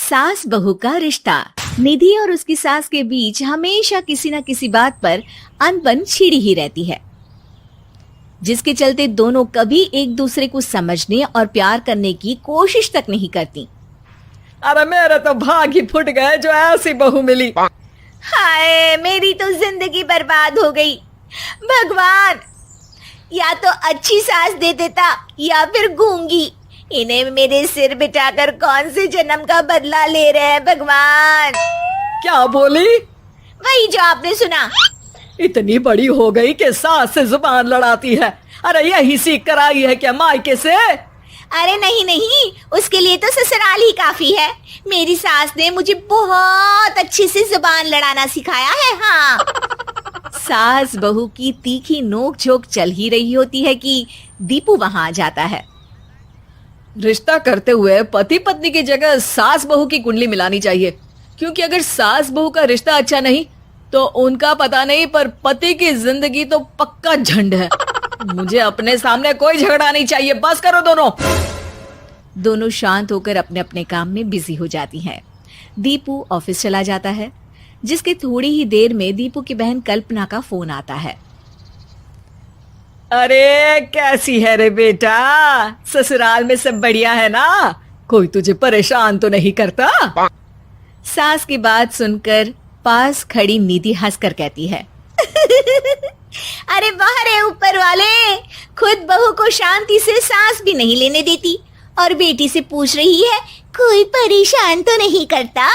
सास बहू का रिश्ता। निधि और उसकी सास के बीच हमेशा किसी न किसी बात पर अनबन छिड़ी ही रहती है, जिसके चलते दोनों कभी एक दूसरे को समझने और प्यार करने की कोशिश तक नहीं करती। अरे मेरे तो भाग ही फुट गए जो ऐसी बहू मिली। हाय, मेरी तो जिंदगी बर्बाद हो गई। भगवान, या तो अच्छी सास दे देता या फिर गूंगी। इन्हें मेरे सिर बिठाकर कौन से जन्म का बदला ले रहे हैं भगवान। क्या बोली? वही जो आपने सुना। इतनी बड़ी हो गई कि सास से जुबान लड़ाती है। अरे यही सीख कर आई है क्या मायके से? अरे नहीं नहीं, उसके लिए तो ससुराल ही काफी है। मेरी सास ने मुझे बहुत अच्छे से जुबान लड़ाना सिखाया है। हाँ। सास बहू की तीखी नोक झोंक चल ही रही होती है कि दीपू वहां आ जाता है। रिश्ता करते हुए पति पत्नी की जगह सास बहू की कुंडली मिलानी चाहिए, क्योंकि अगर सास बहू का रिश्ता अच्छा नहीं तो उनका पता नहीं, पर पति की जिंदगी तो पक्का झंड है। मुझे अपने सामने कोई झगड़ा नहीं चाहिए। बस करो दोनों। दोनों शांत होकर अपने अपने काम में बिजी हो जाती हैं। दीपू ऑफिस चला जाता है, जिसके थोड़ी ही देर में दीपू की बहन कल्पना का फोन आता है। अरे कैसी है रे बेटा? ससुराल में सब बढ़िया है ना? कोई तुझे परेशान तो नहीं करता? सास की बात सुनकर पास खड़ी निधि हंसकर कहती है, अरे वाह रे ऊपर वाले, खुद बहू को शांति से सांस भी नहीं लेने देती और बेटी से पूछ रही है कोई परेशान तो नहीं करता।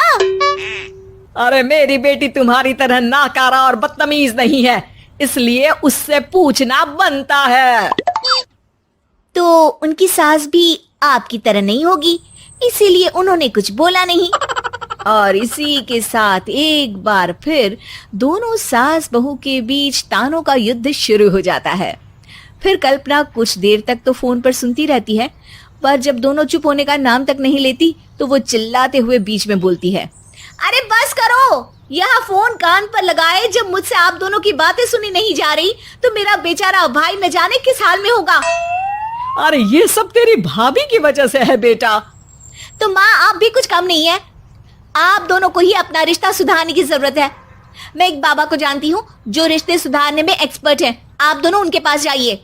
अरे मेरी बेटी तुम्हारी तरह नाकारा और बदतमीज नहीं है, इसलिए उससे पूछना बनता है। तो उनकी सास भी आपकी तरह नहीं होगी, इसीलिए उन्होंने कुछ बोला नहीं। और इसी के साथ एक बार फिर दोनों सास बहू के बीच तानों का युद्ध शुरू हो जाता है। फिर कल्पना कुछ देर तक तो फोन पर सुनती रहती है, पर जब दोनों चुप होने का नाम तक नहीं लेती तो वो चिल्लाते हुए बीच में बोलती है, अरे बस करो, यहाँ फोन कान पर लगाए जब मुझसे आप दोनों की बातें सुनी नहीं जा रही तो मेरा बेचारा भाई न जाने किस हाल में होगा। अरे ये सब तेरी भाभी की वजह से है बेटा। तो माँ, आप भी कुछ कम नहीं है। आप दोनों को ही अपना रिश्ता सुधारने की जरूरत है। मैं एक बाबा को जानती हूँ जो रिश्ते सुधारने में एक्सपर्ट हैं। आप दोनों उनके पास जाइए।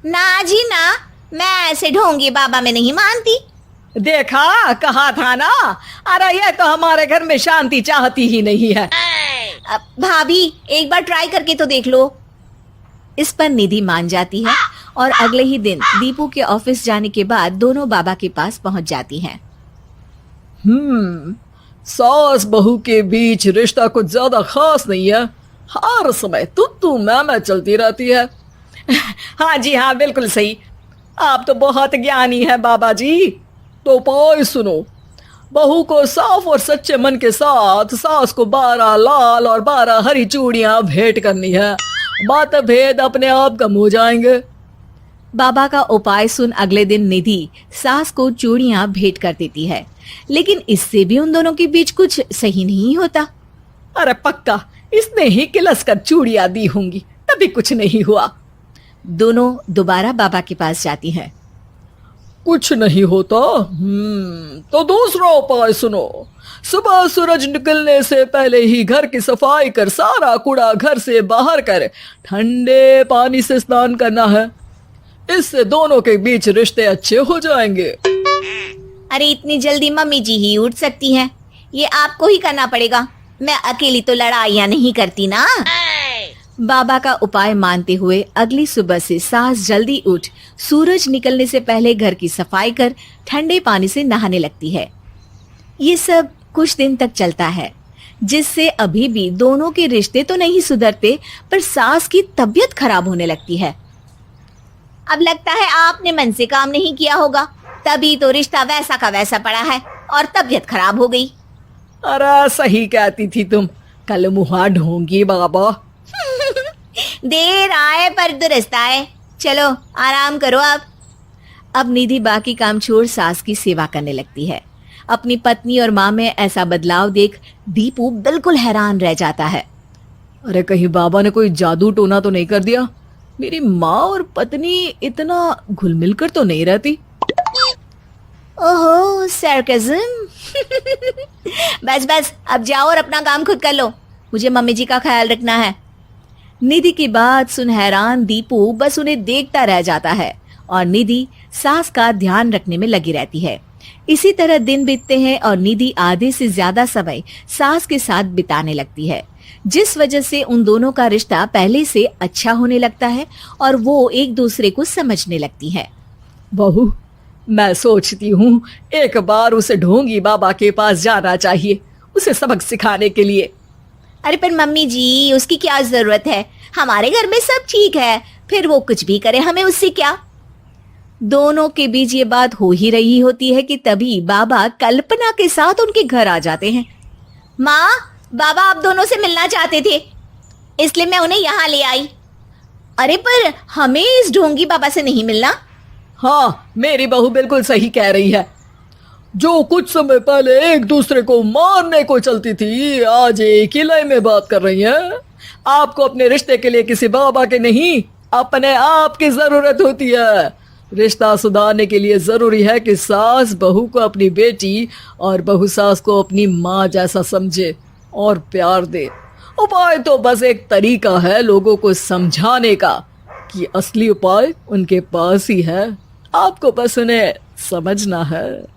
ना जी ना, मैं ऐसे ढोंगी बाबा में नहीं मानती। देखा, कहा था ना। अरे ये तो हमारे घर में शांति चाहती ही नहीं है। भाभी, एक बार ट्राई करके तो देख लो। इस पर निधि मान जाती है और अगले ही दिन दीपू के ऑफिस जाने के बाद दोनों बाबा के पास पहुंच जाती हैं। सास बहू के बीच रिश्ता कुछ ज्यादा खास नहीं है। हर समय तू मैं चलती रहती है। हाँ जी हाँ, बिल्कुल सही। आप तो बहुत ज्ञानी है बाबा जी। तो पाई सुनो, बहू को साफ और सच्चे मन के साथ सास को 12 लाल और 12 हरी चूड़ियां भेंट करनी है। बात भेद अपने आप कम हो जाएंगे। बाबा का उपाय सुन अगले दिन निधि सास को चूड़ियां भेंट कर देती है, लेकिन इससे भी उन दोनों के बीच कुछ सही नहीं होता। अरे पक्का इसने ही किलस कर चूड़ियां दी होंगी, तभी कुछ नहीं हुआ। दोनों दोबारा बाबा के पास जाती हैं। कुछ नहीं होता। तो दूसरा उपाय सुनो। सुबह सूरज निकलने से पहले ही घर की सफाई कर सारा कूड़ा घर से बाहर कर ठंडे पानी से स्नान करना है। इससे दोनों के बीच रिश्ते अच्छे हो जाएंगे। अरे इतनी जल्दी मम्मी जी ही उठ सकती हैं? ये आपको ही करना पड़ेगा। मैं अकेली तो लड़ाइयाँ नहीं करती ना। बाबा का उपाय मानते हुए अगली सुबह से सास जल्दी उठ सूरज निकलने से पहले घर की सफाई कर ठंडे पानी से नहाने लगती है। ये सब कुछ दिन तक चलता है, जिससे अभी भी दोनों के रिश्ते तो नहीं सुधरते, पर सास की तबीयत खराब होने लगती है। अब लगता है आपने मन से काम नहीं किया होगा, तभी तो रिश्ता वैसा का वैसा पड़ा है और तबीयत खराब हो गई। अरे सही कहती थी तुम, कल मुहा ढोंगी बाबा। देर आए पर दुरुस्त आए। चलो आराम करो अब निधि बाकी काम छोड़ सास की सेवा करने लगती है। अपनी पत्नी और माँ में ऐसा बदलाव देख दीपू बिल्कुल हैरान रह जाता है। अरे कहीं बाबा ने कोई जादू टोना तो नहीं कर दिया? मेरी माँ और पत्नी इतना घुल मिल कर तो नहीं रहती। ओहो, सरकाज़म। बस बस, अब जाओ और अपना काम खुद कर लो, मुझे मम्मी जी का ख्याल रखना है। निधि की बात सुन हैरान दीपू बस उन्हें देखता रह जाता है और निधि सास का ध्यान रखने में लगी रहती है। इसी तरह दिन बीतते हैं और निधि आधे से ज्यादा समय सास के साथ बिताने लगती है, जिस वजह से उन दोनों का रिश्ता पहले से अच्छा होने लगता है और वो एक दूसरे को समझने लगती है। बहू, मैं सोचती हूँ एक बार उसे ढोंगी बाबा के पास जाना चाहिए, उसे सबक सिखाने के लिए। अरे पर मम्मी जी, उसकी क्या जरूरत है, हमारे घर में सब ठीक है, फिर वो कुछ भी करे, हमें उससे क्या। दोनों के बीच ये बात हो ही रही होती है कि तभी बाबा कल्पना के साथ उनके घर आ जाते हैं। माँ, बाबा आप दोनों से मिलना चाहते थे, इसलिए मैं उन्हें यहाँ ले आई। अरे पर हमें इस ढोंगी बाबा से नहीं मिलना। हाँ, मेरी बहू बिल्कुल सही कह रही है। जो कुछ समय पहले एक दूसरे को मारने को चलती थी, आज एक ही लय में बात कर रही है। आपको अपने रिश्ते के लिए किसी बाबा के नहीं, अपने आप की जरूरत होती है। रिश्ता सुधारने के लिए जरूरी है कि सास बहू को अपनी बेटी और बहू सास को अपनी माँ जैसा समझे और प्यार दे। उपाय तो बस एक तरीका है लोगों को समझाने का कि असली उपाय उनके पास ही है, आपको बस उन्हें समझना है।